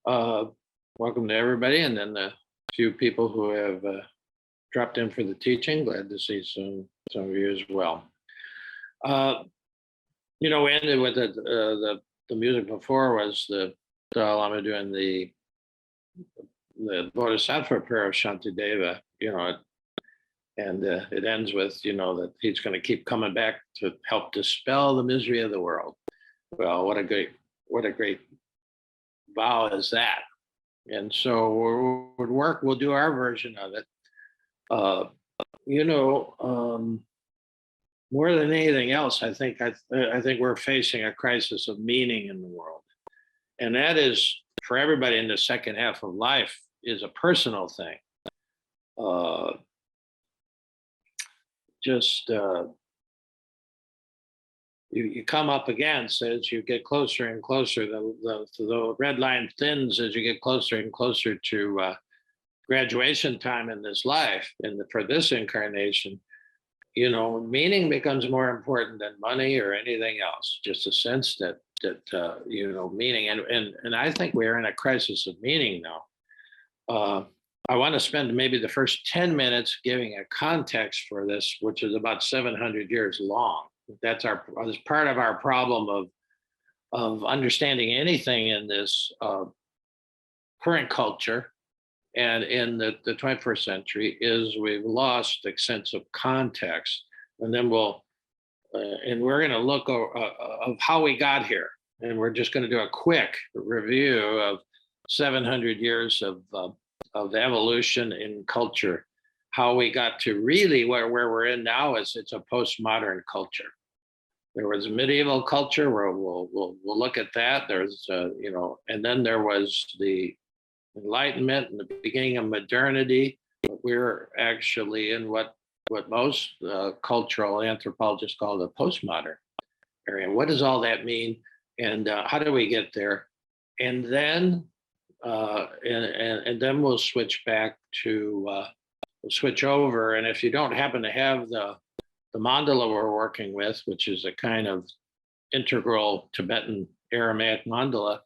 Uh, Welcome to everybody, and then the few people who have dropped in for the teaching. Glad to see some of you as well. Uh, we ended with the music before was the Dalai Lama doing the Bodhisattva prayer of Shantideva. And it ends with that he's going to keep coming back to help dispel the misery of the world. Well, what a great vow is that. And so we'll do our version of it. More than anything else, I think we're facing a crisis of meaning in the world, and that is for everybody in the second half of life is a personal thing. You come up against as you get closer and closer. The red line thins as you get closer and closer to graduation time in this life. And for this incarnation, meaning becomes more important than money or anything else. Just a sense that meaning, and I think we're in a crisis of meaning now. I want to spend maybe the first 10 minutes giving a context for this, which is about 700 years long. That's part of our problem of understanding anything in this current culture and in the 21st century is we've lost the sense of context. And then we're going to look of how we got here. And we're just going to do a quick review of 700 years of evolution in culture. How we got to really where we're in now is it's a postmodern culture. There was medieval culture where we'll look at that. There's and then there was the Enlightenment and the beginning of modernity. But we're actually in what most cultural anthropologists call the postmodern area. What does all that mean, and how do we get there? And then and then we'll switch back to we'll switch over. And if you don't happen to have the mandala we're working with, which is a kind of integral Tibetan Aramaic mandala,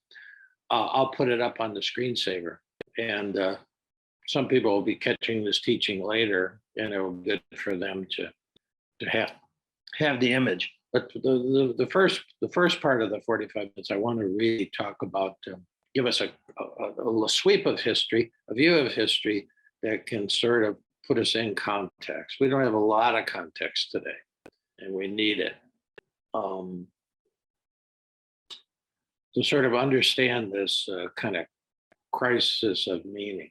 I'll put it up on the screensaver. And some people will be catching this teaching later, and it will be good for them to have the image. But the first part of the 45 minutes, I want to really talk about, give us a sweep of history, a view of history that can sort of put us in context. We don't have a lot of context today, and we need it to sort of understand this kind of crisis of meaning.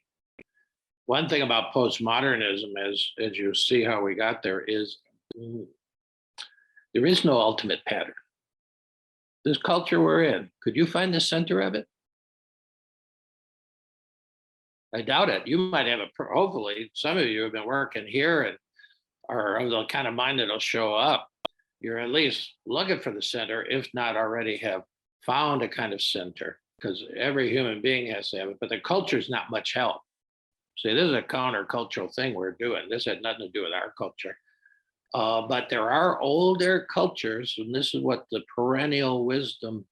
One thing about postmodernism, as you see how we got there, is there is no ultimate pattern. This culture we're in, could you find the center of it? I doubt it. You might have hopefully some of you have been working here and are of the kind of mind that'll show up. You're at least looking for the center, if not already have found a kind of center, because every human being has to have it, but the culture is not much help. See, this is a countercultural thing we're doing. This had nothing to do with our culture. But there are older cultures, and this is what the perennial wisdom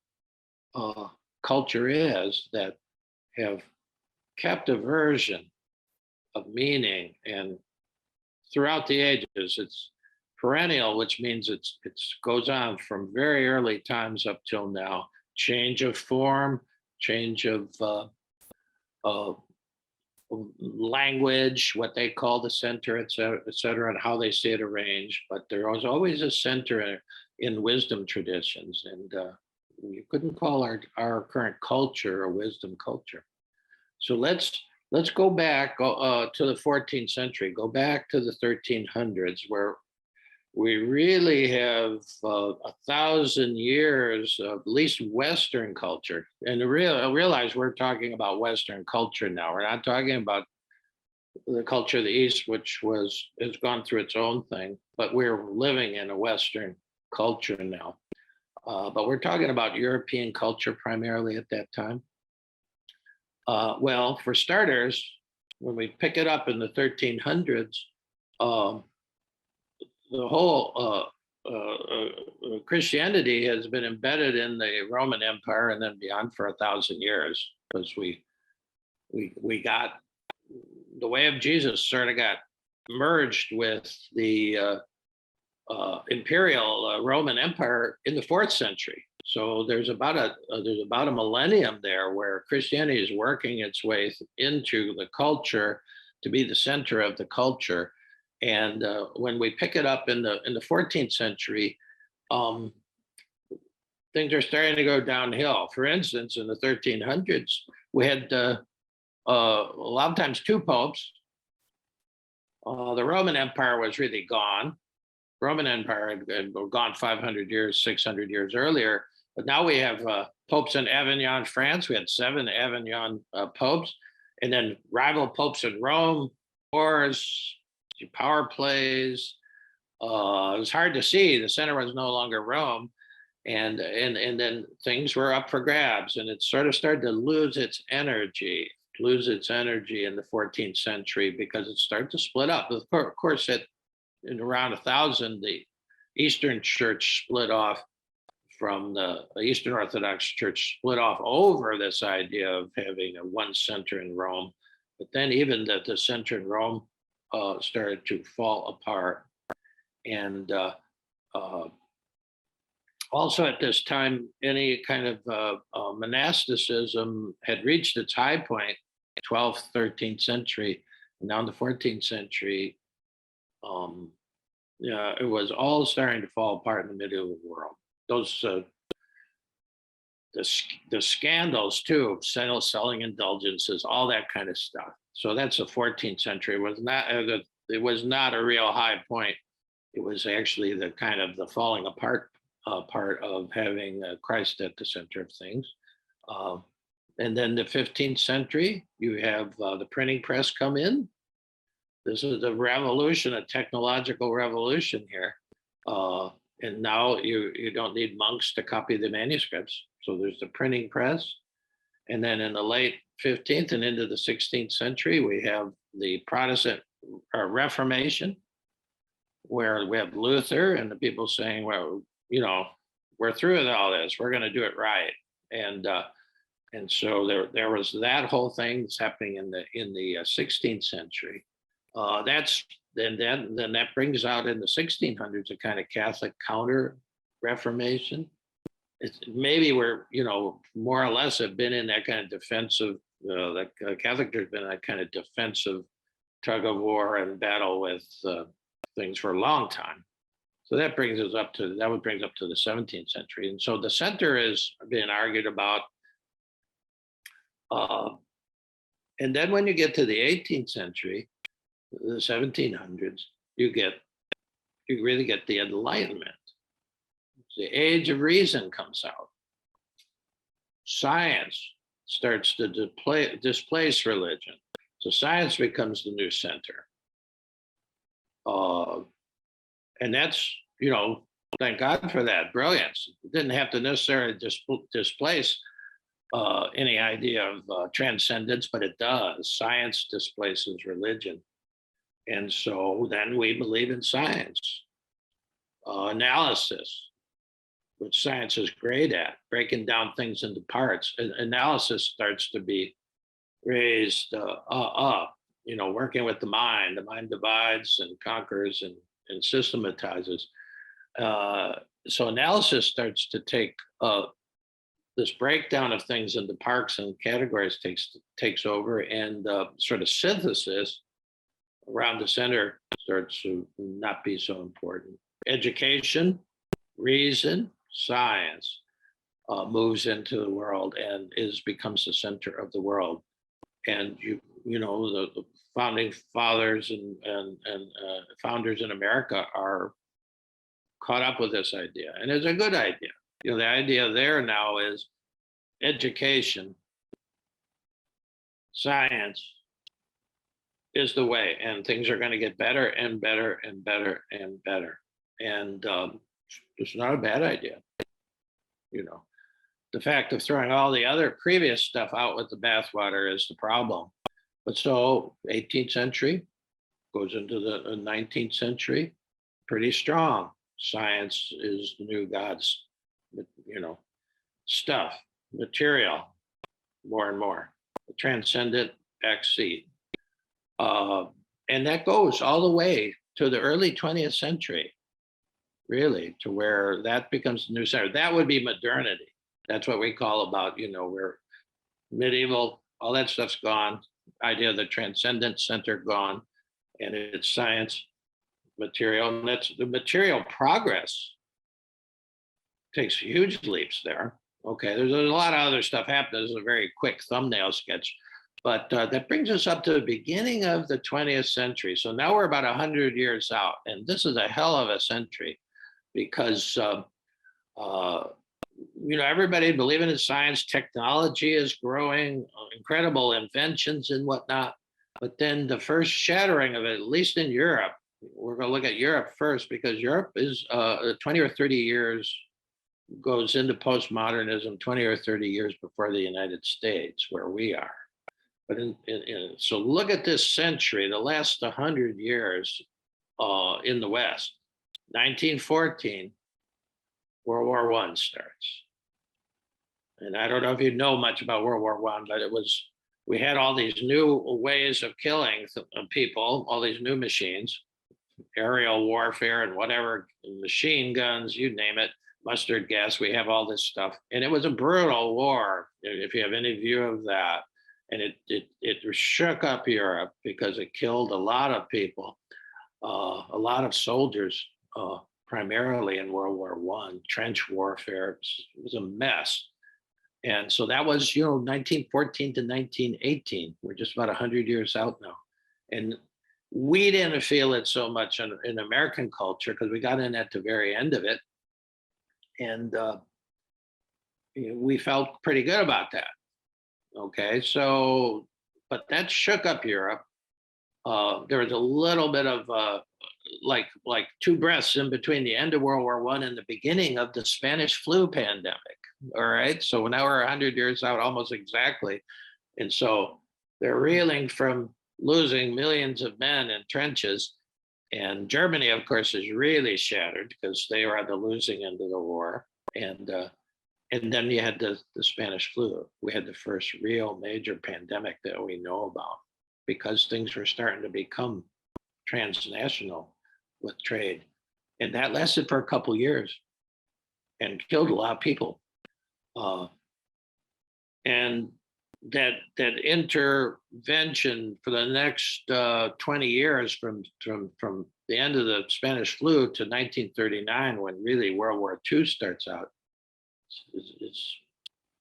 culture is, that have kept a version of meaning, and throughout the ages it's perennial, which means it goes on from very early times up till now. Change of form, change of language, what they call the center, et cetera, and how they see it arranged. But there was always a center in wisdom traditions, and you couldn't call our current culture a wisdom culture. So let's go back to the 14th century, go back to the 1300s, where we really have 1,000 years of at least Western culture. And realize we're talking about Western culture now. We're not talking about the culture of the East, which has gone through its own thing, but we're living in a Western culture now. But we're talking about European culture primarily at that time. Well, for starters, when we pick it up in the 1300s, the whole Christianity has been embedded in the Roman Empire and then beyond for 1,000 years, because we got the way of Jesus sort of got merged with the imperial Roman Empire in the 4th century. So there's about a millennium there where Christianity is working its way into the culture to be the center of the culture. And when we pick it up in the 14th century, things are starting to go downhill. For instance, in the 1300s, we had a lot of times 2 popes. The Roman Empire was really gone. Roman Empire had gone 500 years, 600 years earlier. But now we have popes in Avignon, France. We had 7 Avignon popes, and then rival popes in Rome, wars, power plays. It was hard to see. The center was no longer Rome, and then things were up for grabs, and it sort of started to lose its energy in the 14th century because it started to split up. Of course, in around 1000, the Eastern Church split off from the Eastern Orthodox Church, split off over this idea of having a one center in Rome. But then even the center in Rome started to fall apart. And also at this time, any kind of monasticism had reached its high point, 12th, 13th century. And now in the 14th century, it was all starting to fall apart in the medieval world. Those the scandals too, selling indulgences, all that kind of stuff. So that's the 14th century. It was not a real high point. It was actually the kind of the falling apart part of having Christ at the center of things. And then the 15th century, you have the printing press come in. This is a revolution, a technological revolution here. And now you don't need monks to copy the manuscripts. So there's the printing press. And then in the late 15th and into the 16th century, we have the Protestant Reformation, where we have Luther and the people saying, well, we're through with all this. We're going to do it right. And so there was that whole thing that's happening in the 16th century. Then that brings out in the 1600s a kind of Catholic counter Reformation. Maybe we're more or less have been in that kind of defensive. The Catholic Church has been in that kind of defensive tug of war and battle with things for a long time. So that brings us up to the 17th century, and so the center is being argued about. And then when you get to the 18th century, the 1700s, you really get the Enlightenment. The age of reason comes out. Science starts to displace religion. So science becomes the new center. And that's, thank God for that brilliance. It didn't have to necessarily displace any idea of transcendence, but it does. Science displaces religion. And so then we believe in science. Analysis, which science is great at, breaking down things into parts. Analysis starts to be raised up, working with the mind. The mind divides and conquers and systematizes. So analysis starts to take this breakdown of things into parts and categories takes over, and sort of synthesis around the center starts to not be so important. Education, reason, science moves into the world and becomes the center of the world. And the founding fathers and founders in America are caught up with this idea, and it's a good idea. The idea there now is education, science is the way, and things are going to get better and better and better and better. And it's not a bad idea. The fact of throwing all the other previous stuff out with the bathwater is the problem. But so 18th century goes into the 19th century, pretty strong. Science is the new God's, stuff, material, more and more. The transcendent backseat. And that goes all the way to the early 20th century, really, to where that becomes the new center. That would be modernity. That's what we call about, where medieval, all that stuff's gone. Idea of the transcendent center gone, and it's science, material, and that's the material progress takes huge leaps there. Okay, there's a lot of other stuff happening. This is a very quick thumbnail sketch, but that brings us up to the beginning of the 20th century. So now we're about 100 years out, and this is a hell of a century because everybody believing in science, technology is growing, incredible inventions and whatnot. But then the first shattering of it, at least in Europe, we're going to look at Europe first because Europe is 20 or 30 years goes into postmodernism 20 or 30 years before the United States, where we are. But so look at this century, the last 100 years in the West. 1914, World War I starts. And I don't know if you know much about World War I, but we had all these new ways of killing people, all these new machines, aerial warfare and whatever, machine guns, you name it, mustard gas, we have all this stuff. And it was a brutal war, if you have any view of that. And it shook up Europe because it killed a lot of people, a lot of soldiers, primarily in World War I, trench warfare. It was a mess. And so that was, 1914 to 1918. We're just about 100 years out now. And we didn't feel it so much in American culture because we got in at the very end of it. And we felt pretty good about that. Okay, so, but that shook up Europe. There was a little bit of like 2 breaths in between the end of World War I and the beginning of the Spanish flu pandemic. All right, so now we're 100 years out almost exactly. And so they're reeling from losing millions of men in trenches. And Germany, of course, is really shattered because they were at the losing end of the war. And then you had the Spanish flu. We had the first real major pandemic that we know about because things were starting to become transnational with trade. And that lasted for a couple years and killed a lot of people. And that intervention for the next 20 years from the end of the Spanish flu to 1939, when really World War II starts out,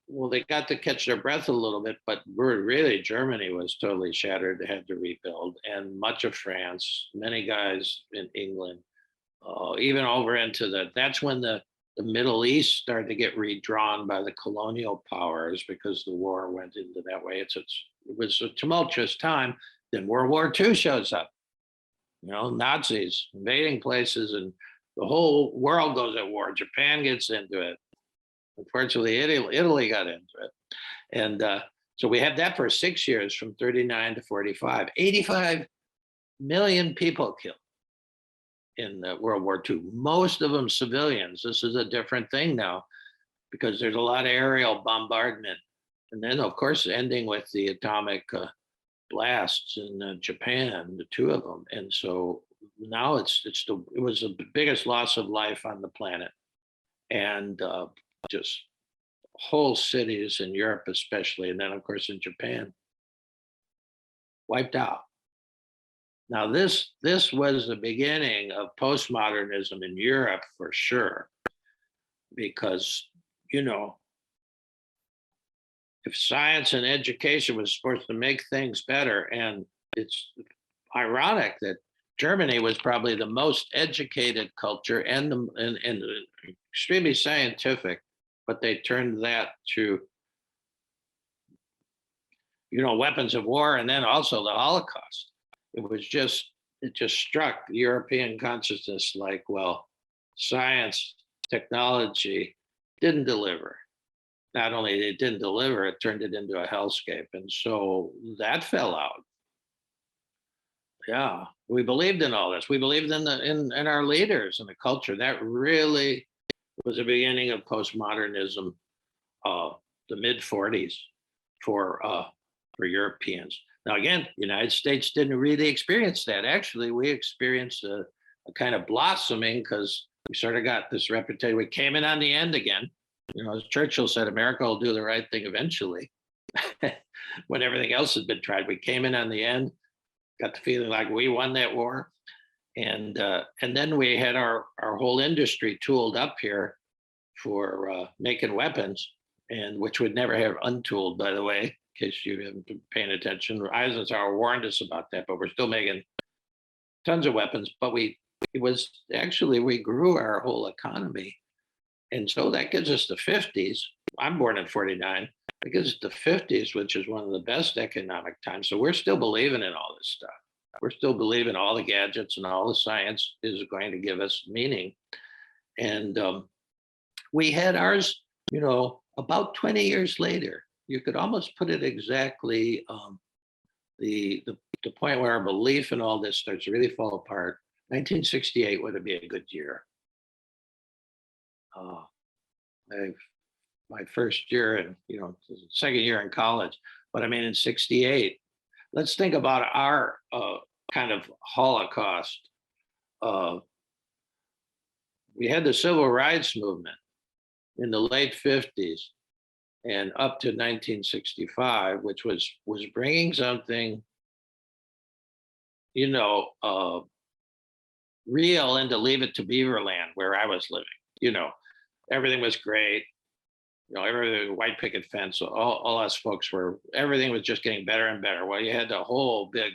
well, they got to catch their breath a little bit, but really Germany was totally shattered. They had to rebuild, and much of France, many guys in England, even over into that's when the Middle East started to get redrawn by the colonial powers because the war went into that way. It was a tumultuous time. Then World War II shows up, Nazis invading places, and the whole world goes at war. Japan gets into it. Unfortunately, Italy got into it. And so we had that for 6 years, from 39 to 45. 85 million people killed in World War II, most of them civilians. This is a different thing now because there's a lot of aerial bombardment. And then, of course, ending with the atomic blasts in Japan, the 2 of them. And so now it was the biggest loss of life on the planet. And just whole cities in Europe especially, and then, of course, in Japan, wiped out. Now, this was the beginning of postmodernism in Europe for sure, because, if science and education was supposed to make things better, and it's ironic that Germany was probably the most educated culture and extremely scientific, but they turned that to, weapons of war, and then also the Holocaust. It just struck European consciousness like, well, science, technology didn't deliver. Not only it didn't deliver, it turned it into a hellscape. And so that fell out. Yeah, we believed in all this. We believed in in our leaders and the culture. That really was the beginning of postmodernism, uh, the mid '40s for Europeans. Now, again, the United States didn't really experience that. Actually, we experienced a kind of blossoming because we sort of got this reputation. We came in on the end again. You know, as Churchill said, America will do the right thing eventually. When everything else had been tried, we came in on the end, got the feeling like we won that war. And then we had our whole industry tooled up here for making weapons, and which would never have untooled, by the way, in case you haven't been paying attention. Eisenhower warned us about that, but we're still making tons of weapons. But it was actually, we grew our whole economy. And so that gives us the 50s. I'm born in 49. It gives us the 50s, which is one of the best economic times. So we're still believing in all this stuff. We're still believing all the gadgets and all the science is going to give us meaning. And we had ours, you know, about 20 years later. You could almost put it exactly the point where our belief in all this starts to really fall apart. 1968 would be a good year. Uh, my first year and, you know, second year in college. But I mean, in '68, let's think about our kind of Holocaust. Uh, we had the civil rights movement in the late '50s and up to 1965, which was bringing something, you know, real into Leave It to Beaverland, where I was living. You know, everything was great. You know, everything, white picket fence, all us folks were, everything was just getting better and better. Well, you had the whole big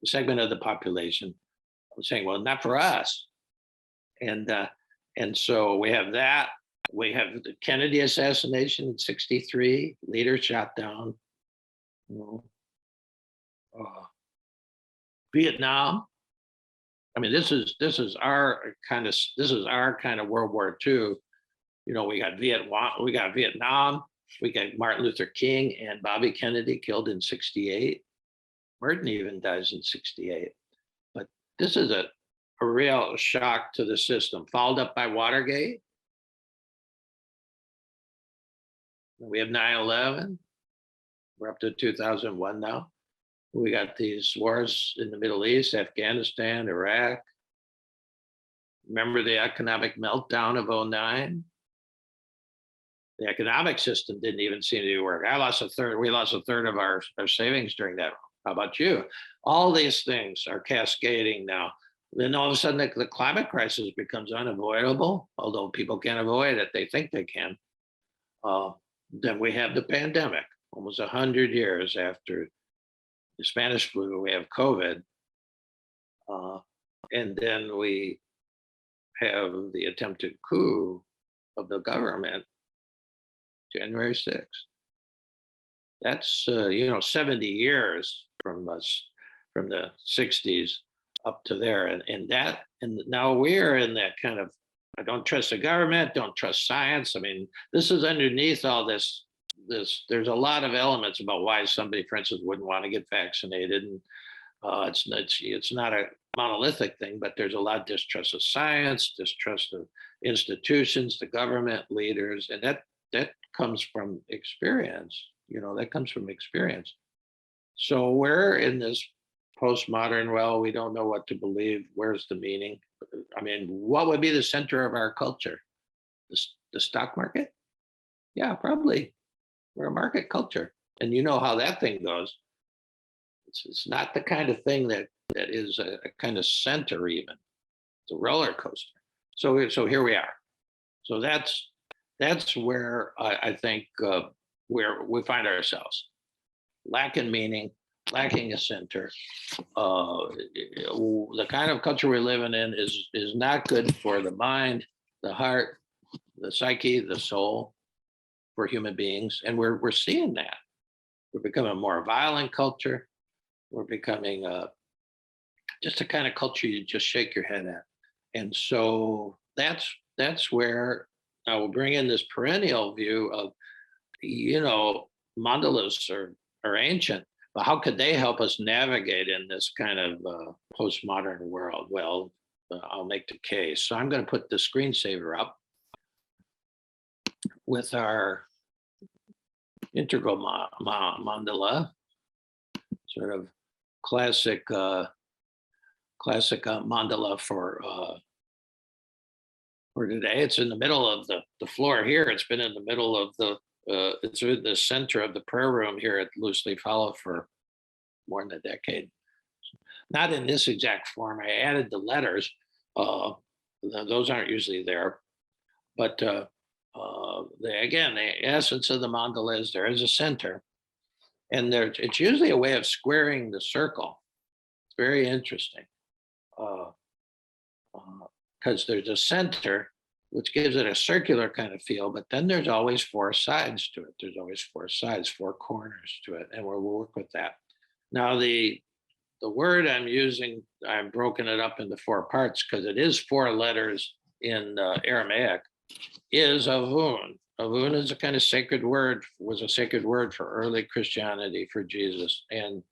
segment of the population saying, well, not for us. And so we have that. We have the Kennedy assassination in '63, leader shot down. You know, Vietnam. I mean, this is our kind of World War II. You know, we got Vietnam, we got Martin Luther King and Bobby Kennedy killed in '68. Merton even dies in '68. But this is a real shock to the system, followed up by Watergate. We have 9/11. We're up to 2001 now. We got these wars in the Middle East, Afghanistan, Iraq. Remember the economic meltdown of '09? The economic system didn't even seem to work. We lost a third of our savings during that. How about you? All these things are cascading now. Then all of a sudden the climate crisis becomes unavoidable, although people can't avoid it. They think they can. Then we have the pandemic, almost 100 years after the Spanish flu, we have COVID. And then we have the attempted coup of the government, January 6th. That's, 70 years from the 60s up to there. And now we're in that kind of, I don't trust the government, don't trust science. I mean, this is underneath all this, there's a lot of elements about why somebody, for instance, wouldn't want to get vaccinated. And it's not a monolithic thing, but there's a lot of distrust of science, distrust of institutions, the government, leaders, and that comes from experience. That comes from experience. So we're in this postmodern, well, we don't know what to believe. Where's the meaning? I mean, what would be the center of our culture? The stock market? Yeah, probably. We're a market culture. And you know how that thing goes. It's not the kind of thing that is a kind of center even. It's a roller coaster. So here we are. So that's where I think where we find ourselves. Lacking meaning, lacking a center. The kind of culture we're living in is not good for the mind, the heart, the psyche, the soul, for human beings. And we're seeing that. We're becoming a more violent culture. We're becoming just a kind of culture you just shake your head at. And so that's where I will bring in this perennial view of, mandalists are ancient, But how could they help us navigate in this kind of postmodern world? Well, I'll make the case. So I'm going to put the screensaver up with our integral mandala, sort of classic mandala for today. It's in the middle of the floor here. It's been in the middle of it's in the center of the prayer room here at Loosely Followed for more than a decade. Not in this exact form. I added the letters. Those aren't usually there. But again, the essence of the mandala is there is a center. And it's usually a way of squaring the circle. It's very interesting. Because there's a center, which gives it a circular kind of feel, but then there's always four sides to it. There's always four sides, four corners to it, and we'll work with that. Now, the word I'm using, I've broken it up into four parts because it is four letters in Aramaic, is Avun. Avun is a kind of sacred word, was a sacred word for early Christianity, for Jesus. And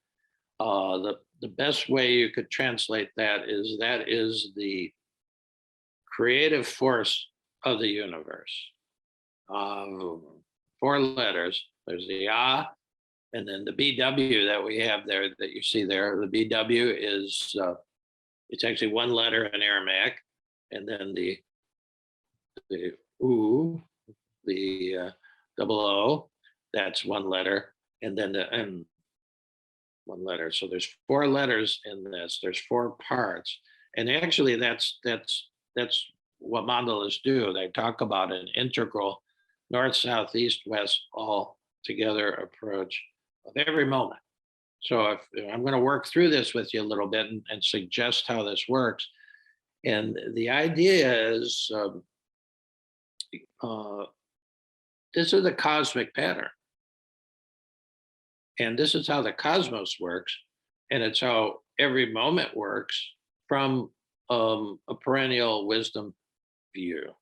the best way you could translate that is the creative force of the universe. Four letters. There's the Ah, and then the BW that we have there that you see there. The BW is it's actually one letter in Aramaic, and then the U, the double O, that's one letter, and then the M, one letter. So there's four letters in this. There's four parts, and actually that's what mandalas do. They talk about an integral north, south, east, west, all together approach of every moment. So if I'm going to work through this with you a little bit and suggest how this works. And the idea is this is a cosmic pattern. And this is how the cosmos works. And it's how every moment works from a perennial wisdom view.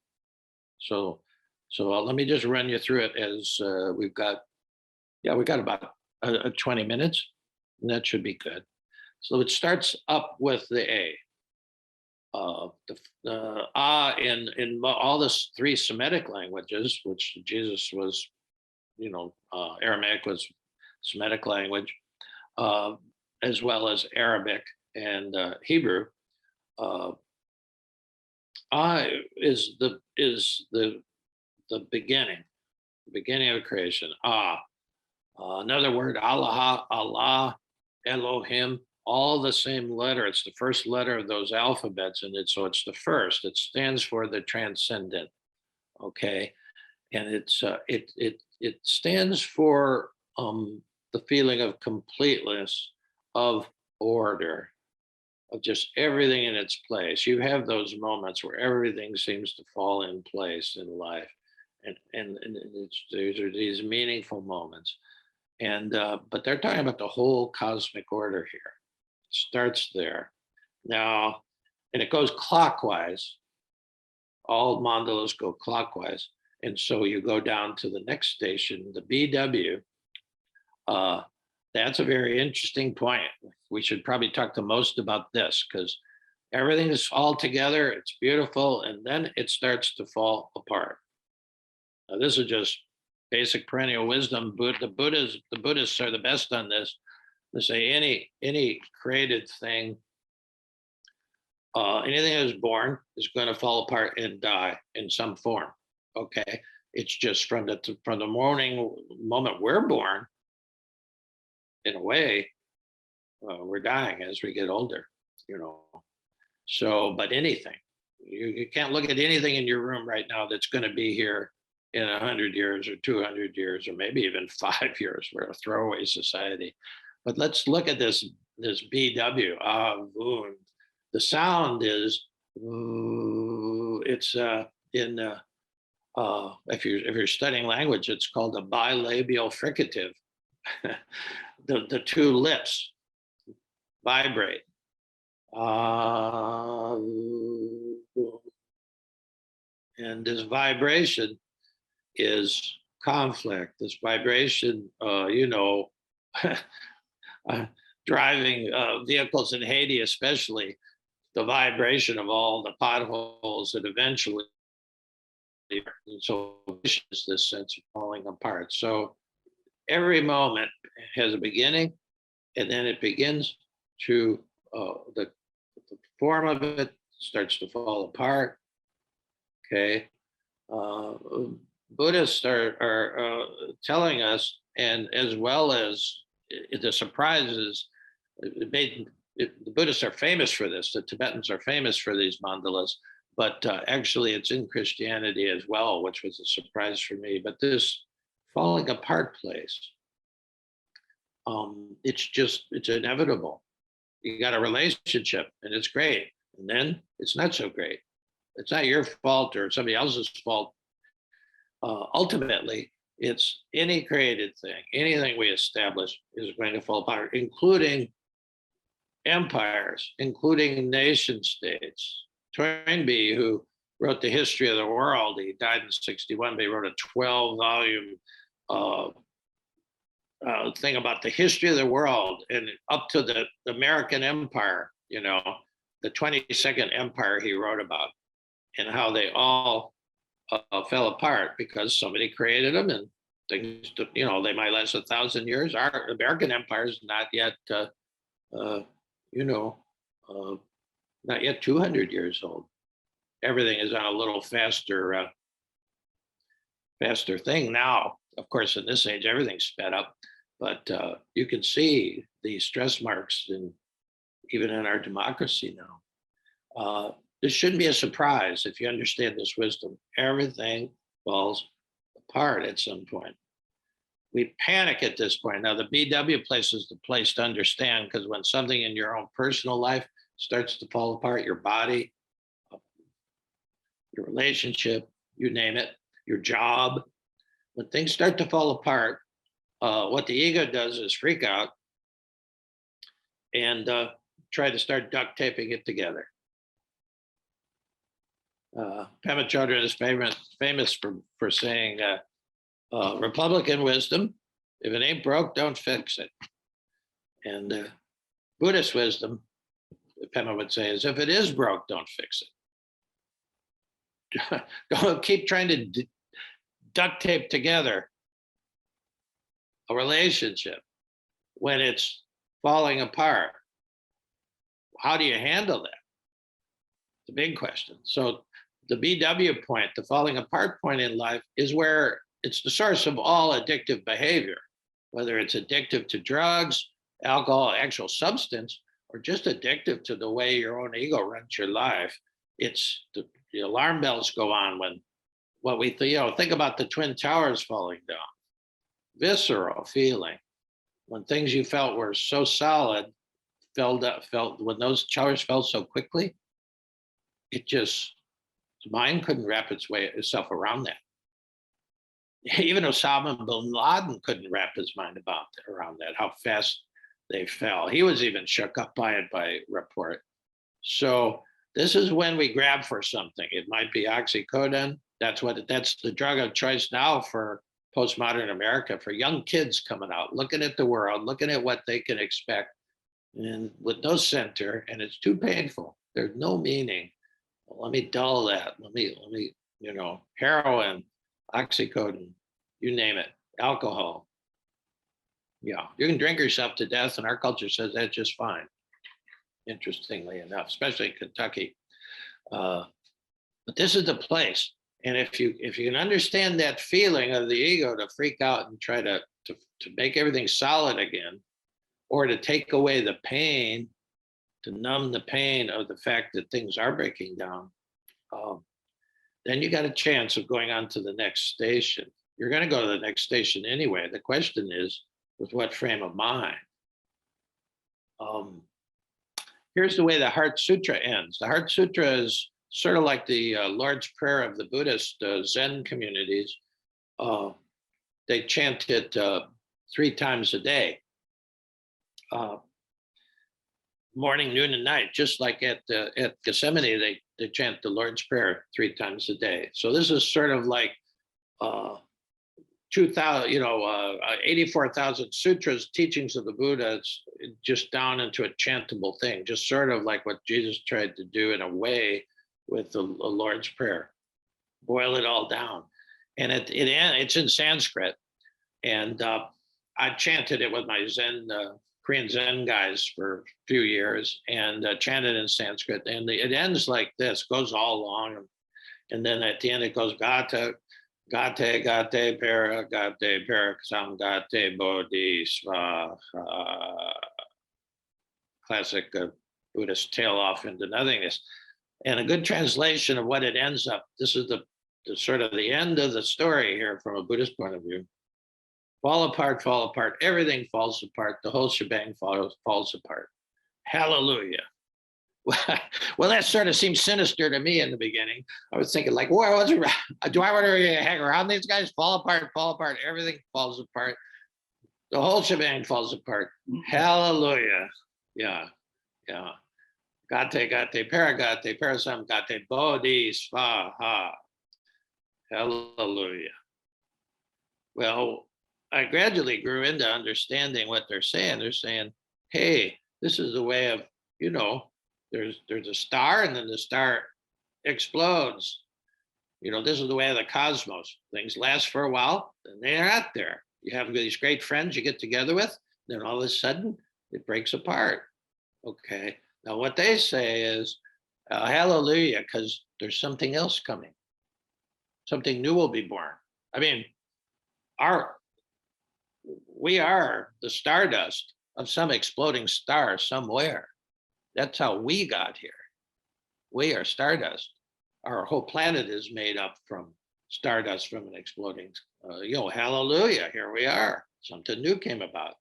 So let me just run you through it as we've got about 20 minutes, and that should be good. So it starts up with the A. The Ah in all the three Semitic languages, which Jesus was, Aramaic was Semitic language, as well as Arabic and Hebrew. Ah is the beginning of creation. Ah. Another word, Allah, Allah, Elohim, all the same letter. It's the first letter of those alphabets, and it's the first. It stands for the transcendent. Okay, and it stands for the feeling of completeness, of order, of just everything in its place. You have those moments where everything seems to fall in place in life, and these are these meaningful moments. And but they're talking about the whole cosmic order here. It starts there. Now, and it goes clockwise. All mandalas go clockwise. And so you go down to the next station, the BW. That's a very interesting point. We should probably talk the most about this because everything is all together. It's beautiful. And then it starts to fall apart. Now, this is just basic perennial wisdom. The Buddhists are the best on this. They say any created thing, anything that is born is going to fall apart and die in some form. Okay, it's just from the moment we're born. In a way, we're dying as we get older. So, but anything, you can't look at anything in your room right now that's going to be here in 100 years or 200 years or maybe even 5 years. We're a throwaway society. But let's look at this BW, Avun. The sound is, it's if you're studying language, it's called a bilabial fricative. the two lips vibrate. And this vibration is conflict. This vibration, driving vehicles in Haiti, especially the vibration of all the potholes that eventually, so is this sense of falling apart. So every moment has a beginning, and then it begins to the form of it starts to fall apart. Okay, Buddhists are telling us, and as well as the surprises, the Buddhists are famous for this. The Tibetans are famous for these mandalas, but actually it's in Christianity as well, which was a surprise for me. But this falling apart place, it's inevitable. You got a relationship and it's great, and then it's not so great. It's not your fault or somebody else's fault. Ultimately, it's any created thing, anything we establish is going to fall apart, including empires, including nation states. Toynbee, who wrote The History of the World, he died in 61, but he wrote a 12-volume thing about the history of the world and up to the American Empire, you know, the 22nd Empire he wrote about, and how they all fell apart because somebody created them, and things, you know, they might last 1,000 years. Our American Empire is not yet, not yet 200 years old. Everything is on a little faster thing now. Of course, in this age, everything's sped up, but you can see the stress marks even in our democracy now. This shouldn't be a surprise if you understand this wisdom. Everything falls apart at some point. We panic at this point. Now, the BW place is the place to understand, because when something in your own personal life starts to fall apart, your body, your relationship, you name it, your job, when things start to fall apart, what the ego does is freak out and try to start duct taping it together. Pema Chodron is famous for saying, Republican wisdom, if it ain't broke, don't fix it. And Buddhist wisdom, Pema would say, is if it is broke, don't fix it. Don't keep trying to duct tape together a relationship when it's falling apart. How do you handle that? It's a big question. So the BW point, the falling apart point in life, is where it's the source of all addictive behavior, whether it's addictive to drugs, alcohol, actual substance, or just addictive to the way your own ego runs your life. It's the alarm bells go on when what we think about the Twin Towers falling down. Visceral feeling when things you felt were so solid felt when those towers fell so quickly. It just, the mind couldn't wrap itself around that. Even Osama bin Laden couldn't wrap his mind around that, how fast they fell. He was even shook up by it by report. So this is when we grab for something. It might be oxycodone. That's the drug of choice now for postmodern America, for young kids coming out, looking at the world, looking at what they can expect, and with no center, and it's too painful. There's no meaning. Well, let me dull that. Let me, heroin, oxycodone, you name it, alcohol. Yeah, you can drink yourself to death, and our culture says that's just fine. Interestingly enough, especially in Kentucky. But this is the place. And if you can understand that feeling of the ego to freak out and try to make everything solid again, or to take away the pain, to numb the pain of the fact that things are breaking down, then you got a chance of going on to the next station. You're going to go to the next station anyway. The question is, with what frame of mind? Here's the way the Heart Sutra ends. The Heart Sutra is sort of like the Lord's Prayer of the Buddhist Zen communities. They chant it 3 times a day, morning, noon, and night, just like at Gethsemane, they chant the Lord's Prayer 3 times a day. So this is sort of like 2,000, 84,000 sutras, teachings of the Buddha. It's just down into a chantable thing, just sort of like what Jesus tried to do in a way with the Lord's Prayer. Boil it all down. And it's in Sanskrit. And I chanted it with my Zen, Korean Zen guys for a few years, and chanted in Sanskrit. And it ends like this, goes all long. And then at the end it goes, Gata, Gate, Gate, Para, Gate, Para, Samgate, Bodhi, Svaha. Classic Buddhist tail off into nothingness. And a good translation of what it ends up, this is the sort of the end of the story here from a Buddhist point of view. Fall apart, everything falls apart, the whole shebang falls apart. Hallelujah. Well, that sort of seemed sinister to me in the beginning. I was thinking, like, well, do I want to hang around these guys? Fall apart, everything falls apart. The whole shebang falls apart. Hallelujah. Yeah. Gate, paragate, parasam, gate, bodhi, svaha. Hallelujah. Well, I gradually grew into understanding what they're saying. They're saying, hey, this is the way of, there's a star, and then the star explodes. This is the way of the cosmos. Things last for a while, then they're not there. You have these great friends you get together with, then all of a sudden it breaks apart. Okay. Now what they say is, hallelujah, because there's something else coming. Something new will be born. I mean, we are the stardust of some exploding star somewhere. That's how we got here. We are stardust. Our whole planet is made up from stardust from an exploding, hallelujah, here we are. Something new came about.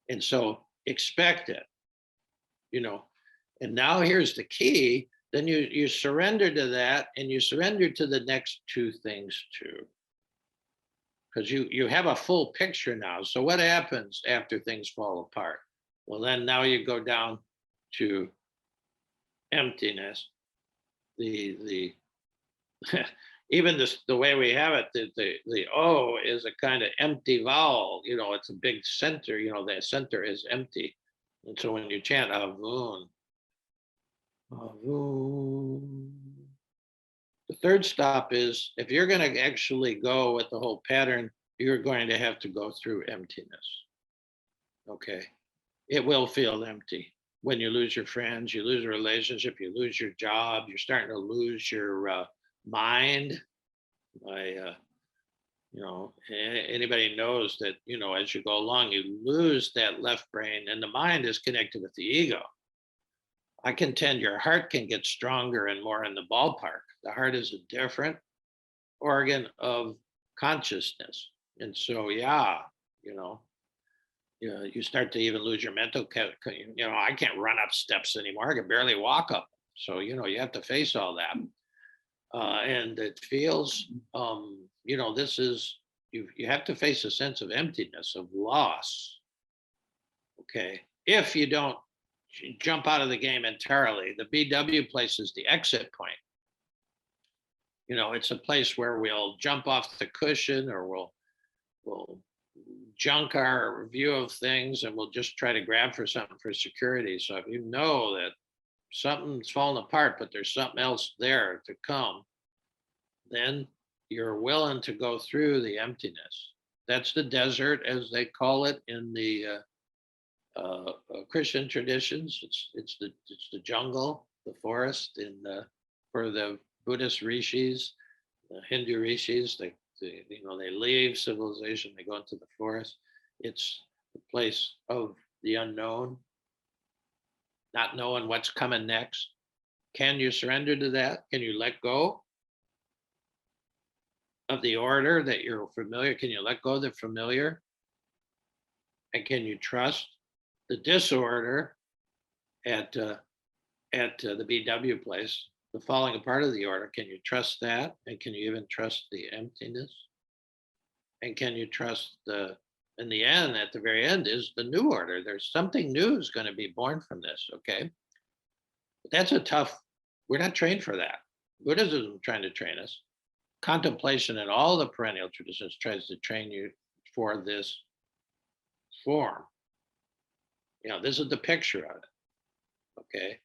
And so expect it, and now here's the key. Then you surrender to that, and you surrender to the next two things too. Because you have a full picture now. So what happens after things fall apart? Well, then now you go down to emptiness. The even the way we have it, the O is a kind of empty vowel. It's a big center. The center is empty. And so when you chant Avun, Avun, the third stop is, if you're going to actually go with the whole pattern, you're going to have to go through emptiness. Okay. It will feel empty. When you lose your friends, you lose a relationship, you lose your job, you're starting to lose your mind. Anybody knows that, as you go along, you lose that left brain, and the mind is connected with the ego. I contend your heart can get stronger and more in the ballpark. The heart is a different organ of consciousness. And so, you start to even lose your mental, I can't run up steps anymore. I can barely walk up. So, you have to face all that. And it feels, this is, you have to face a sense of emptiness, of loss. Okay. If you don't jump out of the game entirely, the BW place is the exit point. It's a place where we'll jump off the cushion, or we'll junk our view of things, and we'll just try to grab for something for security. So if you know that something's falling apart, but there's something else there to come, then you're willing to go through the emptiness. That's the desert, as they call it in the Christian traditions. It's the jungle, the forest. For the Buddhist rishis, the Hindu rishis, they leave civilization, they go into the forest. It's the place of the unknown, not knowing what's coming next. Can you surrender to that? Can you let go of the order that you're familiar? Can you let go of the familiar? And can you trust the disorder at the BW place, the falling apart of the order? Can you trust that? And can you even trust the emptiness? And can you trust in the end, at the very end, is the new order. There's something new is going to be born from this, okay? But that's we're not trained for that. Buddhism is trying to train us. contemplation in all the perennial traditions tries to train you for this form. This is the picture of it. Okay.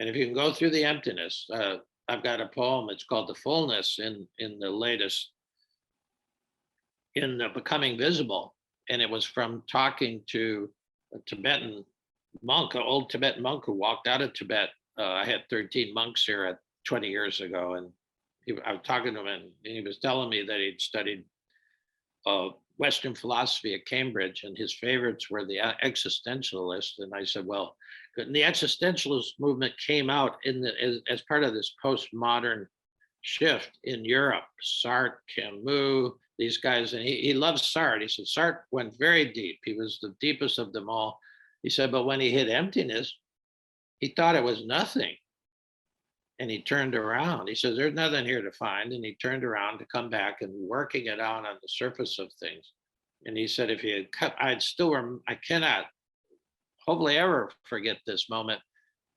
And if you can go through the emptiness, I've got a poem, it's called The Fullness in the latest, in the Becoming Visible. And it was from talking to a Tibetan monk, an old Tibetan monk who walked out of Tibet. I had 13 monks here 20 years ago. And I was talking to him, and he was telling me that he'd studied Western philosophy at Cambridge, and his favorites were the existentialists. And I said, well, the existentialist movement came out as part of this postmodern shift in Europe. Sartre, Camus, these guys, and he loves Sartre. He said Sartre went very deep. He was the deepest of them all. He said, but when he hit emptiness, he thought it was nothing. And he turned around. He says, there's nothing here to find. And he turned around to come back and working it out on the surface of things. And he said, if he had cut, I cannot hopefully ever forget this moment,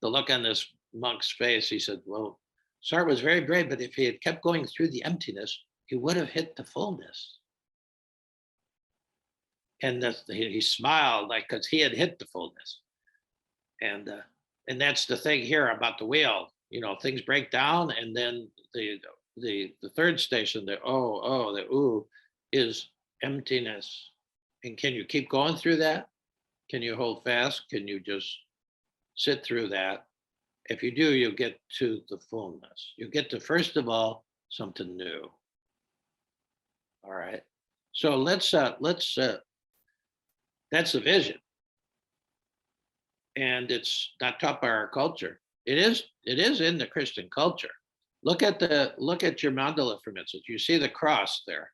the look on this monk's face. He said, well, Sartre was very brave, but if he had kept going through the emptiness, he would have hit the fullness. And he smiled, like, because he had hit the fullness. And that's the thing here about the wheel. Things break down, and then the third station, the ooh, is emptiness. And can you keep going through that? Can you hold fast? Can you just sit through that? If you do, you'll get to the fullness. You get to, first of all, something new. All right. So let's that's the vision. And it's not taught by our culture. It is in the Christian culture. Look at your mandala, for instance. You see the cross there.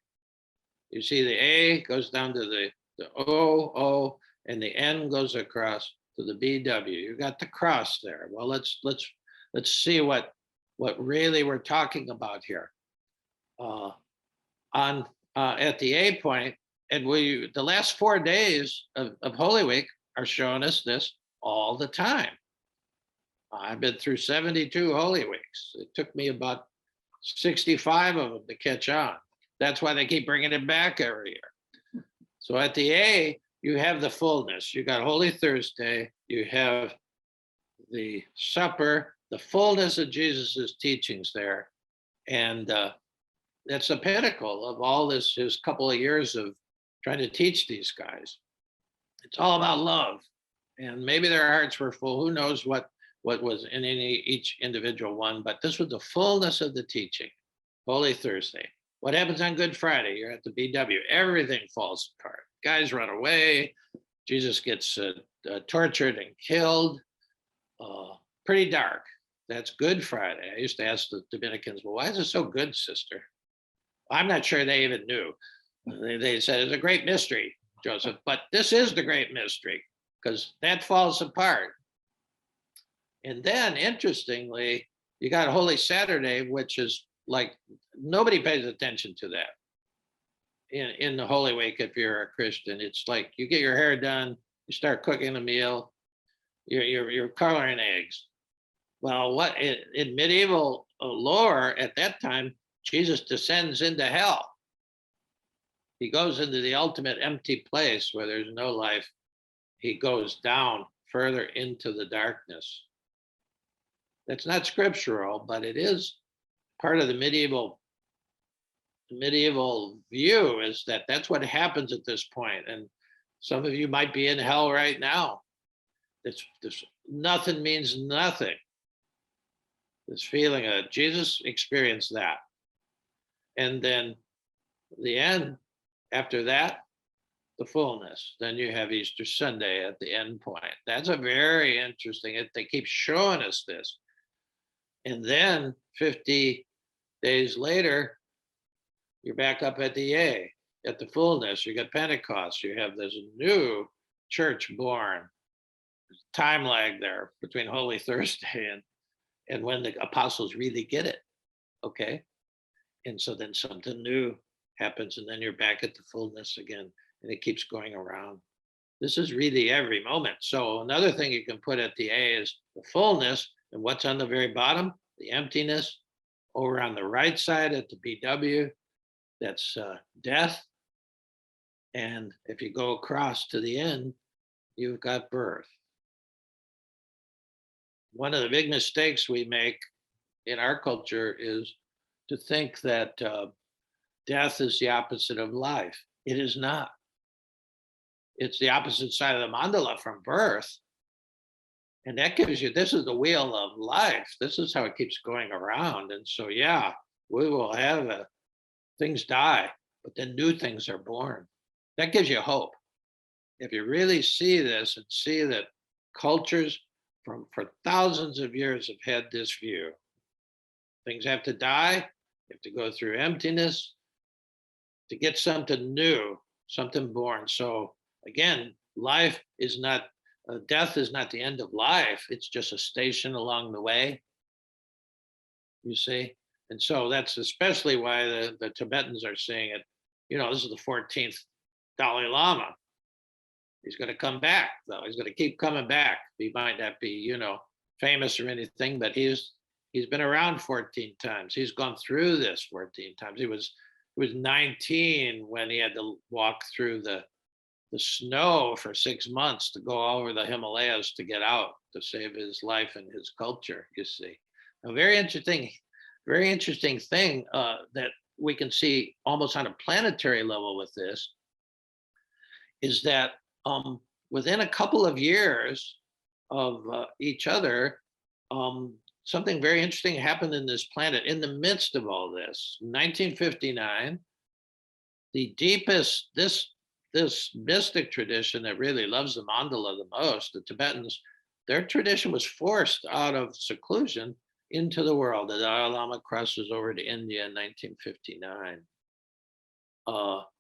You see the A goes down to the O, and the N goes across to the BW. You got the cross there. Well, let's see what really we're talking about here. At the A point, and the last 4 days of Holy Week are showing us this all the time. I've been through 72 Holy Weeks. It took me about 65 of them to catch on. That's why they keep bringing it back every year. So at the A, you have the fullness. You got Holy Thursday. You have the supper, the fullness of Jesus's teachings there. And that's the pinnacle of all this, his couple of years of trying to teach these guys. It's all about love. And maybe their hearts were full. Who knows what was in each individual one, but this was the fullness of the teaching. Holy Thursday. What happens on Good Friday? You're at the BW. Everything falls apart. Guys run away. Jesus gets tortured and killed. Pretty dark. That's Good Friday. I used to ask the Dominicans, well, why is it so good, sister? I'm not sure they even knew. They said it's a great mystery, Joseph, but this is the great mystery, because that falls apart. And then, interestingly, you got Holy Saturday, which is like, nobody pays attention to that in the Holy Week. If you're a Christian, it's like you get your hair done, you start cooking a meal, you're coloring eggs. Well, what in medieval lore at that time, Jesus descends into hell. He goes into the ultimate empty place where there's no life. He goes down further into the darkness. That's not scriptural, but it is part of the medieval view, is that that's what happens at this point. And some of you might be in hell right now. This nothing means nothing. This feeling of Jesus experienced that. And then the end, after that, the fullness. Then you have Easter Sunday at the end point. That's a very interesting, they keep showing us this. And then 50 days later, you're back up at the A, at the fullness. You got Pentecost. You have this new church born. There's time lag there between Holy Thursday and when the apostles really get it. Okay. And so then something new happens, and then you're back at the fullness again, and it keeps going around. This is really every moment. So another thing you can put at the A is the fullness, and what's on the very bottom? The emptiness. Over on the right side at the BW, that's death. And if you go across to the end, you've got birth. One of the big mistakes we make in our culture is to think that death is the opposite of life. It is not. It's the opposite side of the mandala from birth. And that gives you, this is the wheel of life. This is how it keeps going around. And so, yeah, we will have things die, but then new things are born. That gives you hope. If you really see this and see that cultures for thousands of years have had this view, things have to die, you have to go through emptiness to get something new, something born. So again, life is not, death is not the end of life. It's just a station along the way, you see? And so that's especially why the Tibetans are saying it. You know, this is the 14th Dalai Lama. He's going to come back, though. He's going to keep coming back. He might not be, you know, famous or anything, but he's been around 14 times. He's gone through this 14 times. He was 19 when he had to walk through the snow for 6 months to go over the Himalayas to get out to save his life and his culture. You see, a very interesting thing that we can see almost on a planetary level with this is that within a couple of years of each other, something very interesting happened in this planet in the midst of all this. 1959, the deepest, this mystic tradition that really loves the mandala the most, the Tibetans, their tradition was forced out of seclusion into the world. The Dalai Lama crosses over to India in 1959.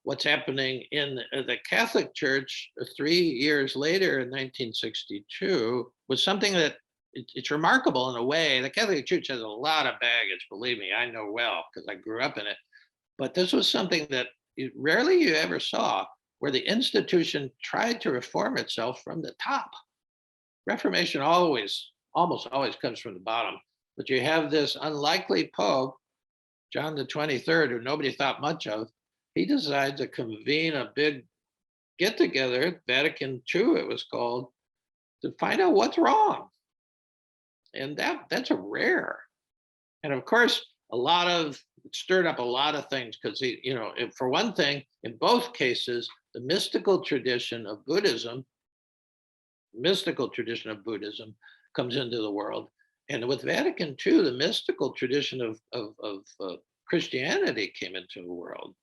What's happening in the Catholic Church 3 years later in 1962 was something that it's remarkable in a way. The Catholic Church has a lot of baggage, believe me, I know well, because I grew up in it. But this was something that rarely you ever saw, where the institution tried to reform itself from the top. Reformation almost always comes from the bottom. But you have this unlikely Pope, John the 23rd, who nobody thought much of. He decides to convene a big get together, Vatican II it was called, to find out what's wrong. And that's a rare. And of course, it stirred up a lot of things because, you know, for one thing, in both cases, the mystical tradition of Buddhism comes into the world. And with Vatican II, the mystical tradition of Christianity came into the world.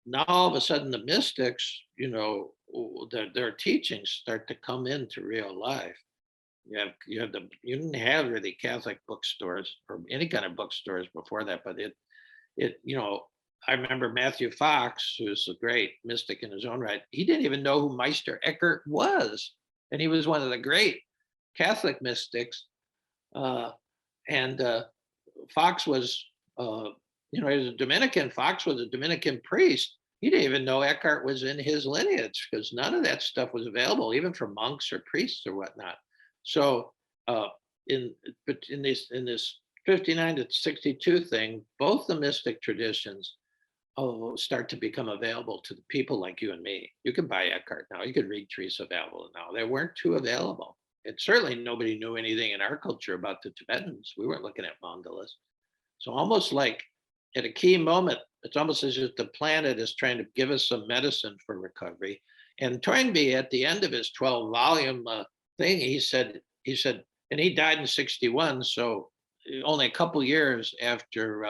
Now all of a sudden the mystics, you know, their teachings start to come into real life. You didn't have really Catholic bookstores or any kind of bookstores before that, but it you know, I remember Matthew Fox, who's a great mystic in his own right. He didn't even know who Meister Eckhart was, and he was one of the great Catholic mystics. And Fox was, you know, he was a Dominican. Fox was a Dominican priest. He didn't even know Eckhart was in his lineage because none of that stuff was available, even for monks or priests or whatnot. So in this 59 to 62 thing, both the mystic traditions start to become available to the people like you and me. You can buy Eckhart now. You can read Teresa of Avila now. They weren't too available. And certainly nobody knew anything in our culture about the Tibetans. We weren't looking at mandalas. So almost like at a key moment, it's almost as if the planet is trying to give us some medicine for recovery. And Toynbee, at the end of his 12-volume thing, he said, and he died in 61, so only a couple years after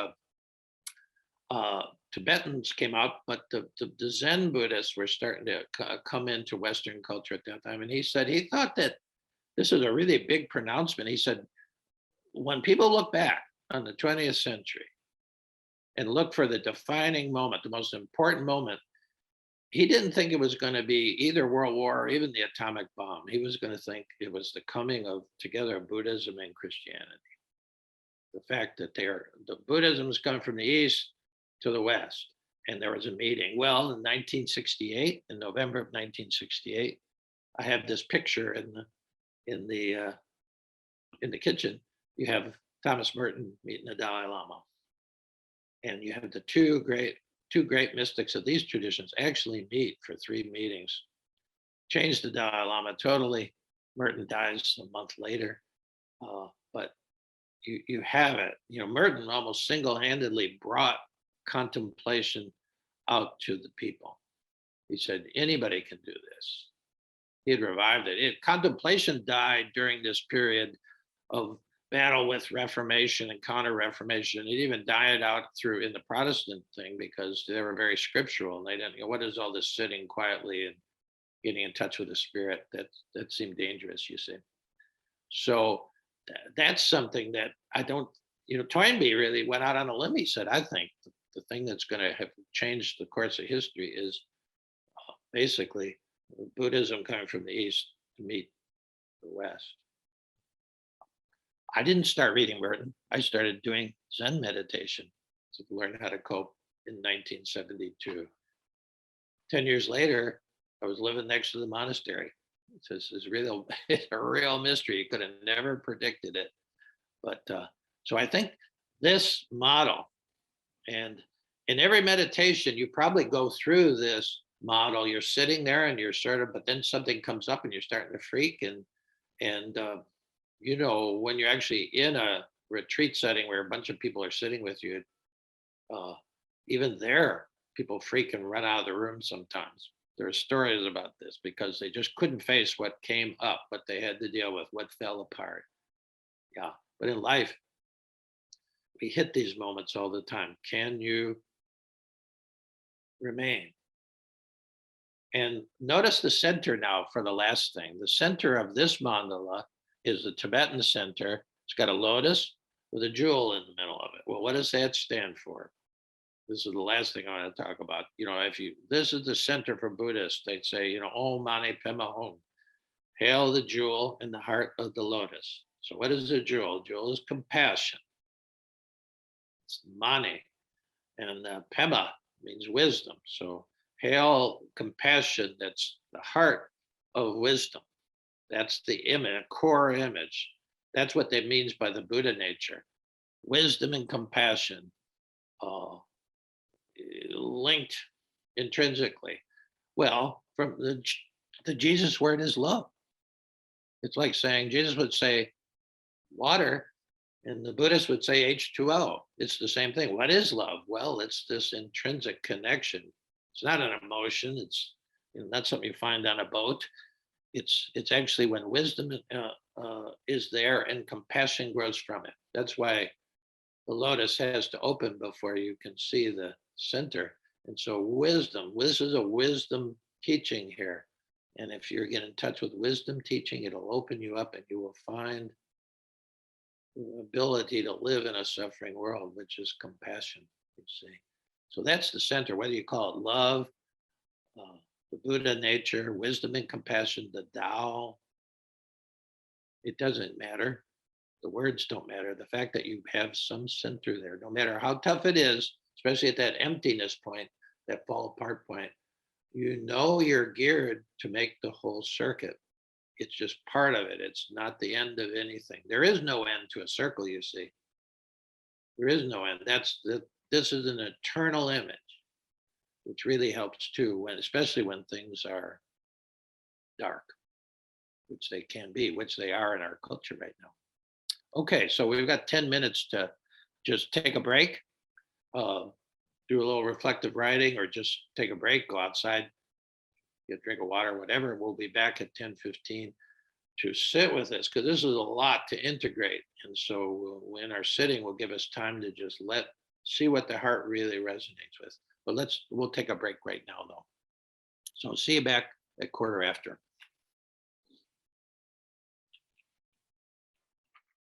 Tibetans came out, but the Zen Buddhists were starting to come into Western culture at that time. And he said he thought that this is a really big pronouncement. He said, when people look back on the 20th century and look for the defining moment, the most important moment, he didn't think it was going to be either World War or even the atomic bomb. He was going to think it was the coming of together of Buddhism and Christianity. The fact that the Buddhism was coming from the East to the West, and there was a meeting. Well, in 1968, in November of 1968, I have this picture in the kitchen. You have Thomas Merton meeting the Dalai Lama. And you have the two great mystics of these traditions actually meet for 3 meetings. Changed the Dalai Lama totally. Merton dies a month later. But you have it. Merton almost single-handedly brought contemplation out to the people. He said, anybody can do this. He had revived it. Contemplation died during this period of battle with Reformation and Counter-Reformation. It even died out in the Protestant thing because they were very scriptural and they didn't, what is all this sitting quietly and getting in touch with the spirit? That seemed dangerous, you see. So that's something that I don't, Toynbee really went out on a limb. He said, I think the thing that's going to have changed the course of history is basically Buddhism coming from the East to meet the West. I didn't start reading Merton. I started doing Zen meditation to learn how to cope in 1972. 10 years later, I was living next to the monastery. It's a real mystery. You could have never predicted it. But so I think this model, and in every meditation, you probably go through this model. You're sitting there and you're but then something comes up and you're starting to freak. And when you're actually in a retreat setting where a bunch of people are sitting with you, even there, people freak and run out of the room sometimes. There are stories about this because they just couldn't face what came up, what they had to deal with, what fell apart. Yeah, but in life, we hit these moments all the time. Can you remain? And notice the center now for the last thing. The center of this mandala is the Tibetan Center. It's got a lotus with a jewel in the middle of it. Well, what does that stand for? This is the last thing I want to talk about. This is the center for Buddhists. They'd say, Om Mani Padme Hum. Hail the jewel in the heart of the lotus. So what is the jewel? Jewel is compassion. It's Mani. And Padme means wisdom. So hail compassion. That's the heart of wisdom. That's the image, a core image. That's what that means by the Buddha nature. Wisdom and compassion linked intrinsically. Well, from the Jesus word is love. It's like saying, Jesus would say water, and the Buddhists would say H2O. It's the same thing. What is love? Well, it's this intrinsic connection. It's not an emotion. It's not something you find on a boat. It's actually when wisdom is there and compassion grows from it. That's why the lotus has to open before you can see the center. And so wisdom, this is a wisdom teaching here. And if you're getting in touch with wisdom teaching, it'll open you up and you will find the ability to live in a suffering world, which is compassion, you see. So that's the center, whether you call it love, the Buddha nature, wisdom and compassion, the Tao. It doesn't matter. The words don't matter. The fact that you have some center there, no matter how tough it is, especially at that emptiness point, that fall apart point, you're geared to make the whole circuit. It's just part of it. It's not the end of anything. There is no end to a circle, you see. There is no end. This is an eternal image, which really helps too, especially when things are dark, which they can be, which they are in our culture right now. Okay, so we've got 10 minutes to just take a break, do a little reflective writing, or just take a break, go outside, get a drink of water, whatever. We'll be back at 10:15 to sit with this, because this is a lot to integrate. And so when our sitting will give us time to just see what the heart really resonates with. But we'll take a break right now, though. So see you back at 1/4 after.